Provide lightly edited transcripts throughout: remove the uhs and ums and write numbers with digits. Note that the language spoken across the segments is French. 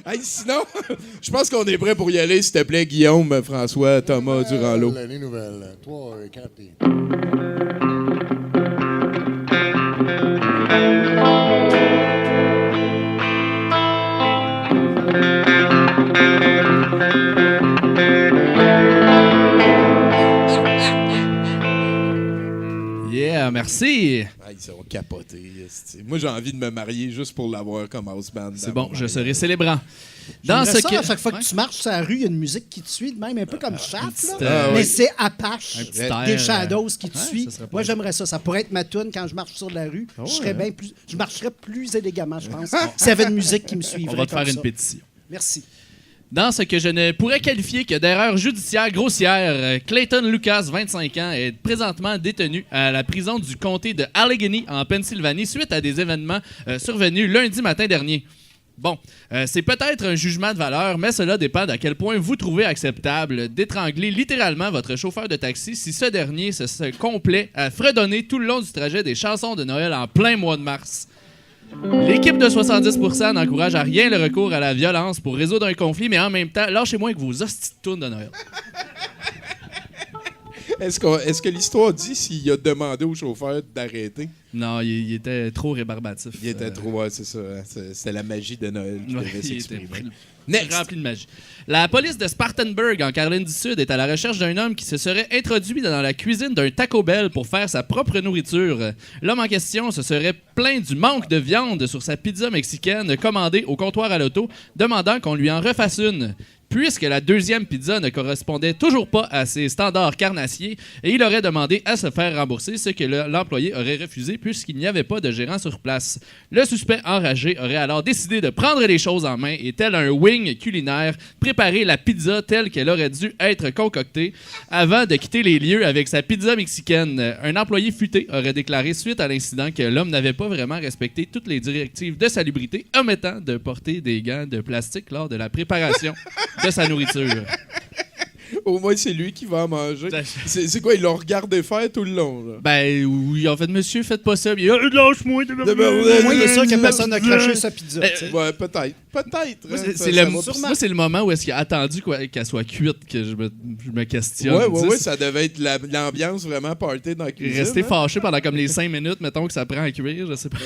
Hey, sinon, je pense qu'on est prêt pour y aller, s'il te plaît, Guillaume, François, Thomas, Durand-Lot. Les nouvelles. 3, 4 et... Yeah, merci. Ah, ils sont capotés. Moi, j'ai envie de me marier juste pour l'avoir comme house band. C'est bon, je serai célébrant. Dans ce ça, à chaque fois que tu marches sur la rue, il y a une musique qui te suit, de même un peu comme Shaft, mais c'est Apache des Shadows qui te suit. Moi, j'aimerais ça. Ça pourrait être ma tune quand je marche sur la rue. Je marcherais plus élégamment, je pense, s'il y avait une musique qui me suivrait. On va te faire une pétition. Merci. Dans ce que je ne pourrais qualifier que d'erreur judiciaire grossière, Clayton Lucas, 25 ans, est présentement détenu à la prison du comté de Allegheny, en Pennsylvanie, suite à des événements survenus lundi matin dernier. Bon, c'est peut-être un jugement de valeur, mais cela dépend d'à quel point vous trouvez acceptable d'étrangler littéralement votre chauffeur de taxi si ce dernier se complaît à fredonner tout le long du trajet des chansons de Noël en plein mois de mars. L'équipe de 70% n'encourage à rien le recours à la violence pour résoudre un conflit, mais en même temps, lâchez-moi avec vos hosties de tunes de Noël. Est-ce que l'histoire dit s'il a demandé au chauffeur d'arrêter? Non, il était trop rébarbatif. Il était trop, ouais, c'est ça. C'était la magie de Noël qui devait s'exprimer. Next. Rempli de magie. La police de Spartanburg, en Caroline du Sud, est à la recherche d'un homme qui se serait introduit dans la cuisine d'un Taco Bell pour faire sa propre nourriture. L'homme en question se serait plaint du manque de viande sur sa pizza mexicaine commandée au comptoir à l'auto, demandant qu'on lui en refasse une. Puisque la deuxième pizza ne correspondait toujours pas à ses standards carnassiers, et il aurait demandé à se faire rembourser, ce que l'employé aurait refusé puisqu'il n'y avait pas de gérant sur place. Le suspect enragé aurait alors décidé de prendre les choses en main et, tel un wing culinaire, préparer la pizza telle qu'elle aurait dû être concoctée avant de quitter les lieux avec sa pizza mexicaine. Un employé futé aurait déclaré suite à l'incident que l'homme n'avait pas vraiment respecté toutes les directives de salubrité, omettant de porter des gants de plastique lors de la préparation de sa nourriture. Au moins, c'est lui qui va en manger. C'est quoi, il l'a regardé faire tout le long, là? Ben oui, en fait, monsieur, faites pas ça. Lâche-moi. Au moins, il est sûr que personne n'a craché sa pizza. Ouais, peut-être. Moi, c'est le moment où est-ce qu'il a attendu qu'elle soit cuite que je me questionne. Ouais, ça devait être l'ambiance vraiment party dans la cuisine. Rester fâché pendant comme les 5 minutes, mettons que ça prend à cuire, je sais pas.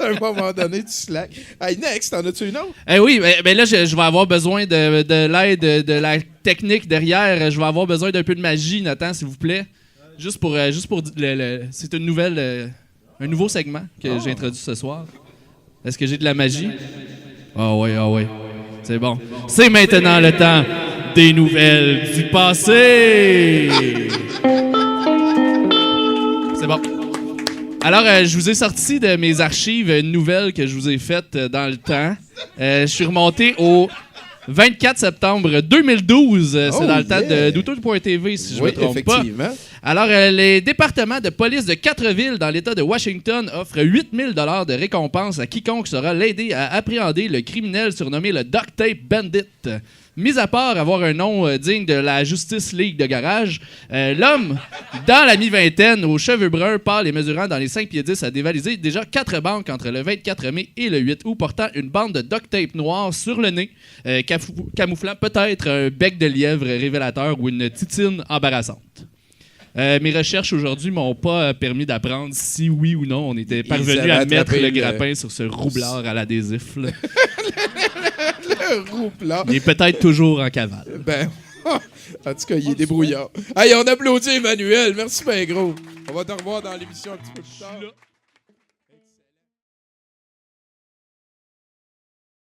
À un moment donné, tu slack. Hey, next, t'en as-tu une autre? Oui, ben là, je vais avoir besoin de l'aide de la technique derrière. Je vais avoir besoin d'un peu de magie, Nathan, s'il vous plaît. Juste pour c'est une nouvelle, un nouveau segment que j'ai introduit ce soir. Est-ce que j'ai de la magie? Ah oui. C'est bon. C'est maintenant le temps des nouvelles du passé. C'est bon. Alors, je vous ai sorti de mes archives une nouvelle que je vous ai faite dans le temps. Je suis remonté au 24 septembre 2012, c'est dans le temps de douteux.tv, si je ne me trompe pas. Alors, les départements de police de 4 villes dans l'État de Washington offrent 8 000 $ de récompense à quiconque saura l'aider à appréhender le criminel surnommé le Duct Tape Bandit. Mis à part avoir un nom digne de la Justice League de garage, l'homme, dans la mi-vingtaine, aux cheveux bruns, pâles et mesurant dans les 5 pieds 10, a dévalisé déjà 4 banques entre le 24 mai et le 8 août, portant une bande de duct tape noir sur le nez, camouflant peut-être un bec de lièvre révélateur ou une titine embarrassante. Mes recherches aujourd'hui m'ont pas permis d'apprendre si oui ou non on était parvenu à mettre le grappin sur ce roublard à l'adhésif. Le roublard. Il est peut-être toujours en cavale. Ben, en tout cas, il est débrouillard. Hey, on applaudit Emmanuel. Merci, ben gros. On va te revoir dans l'émission un petit peu plus tard.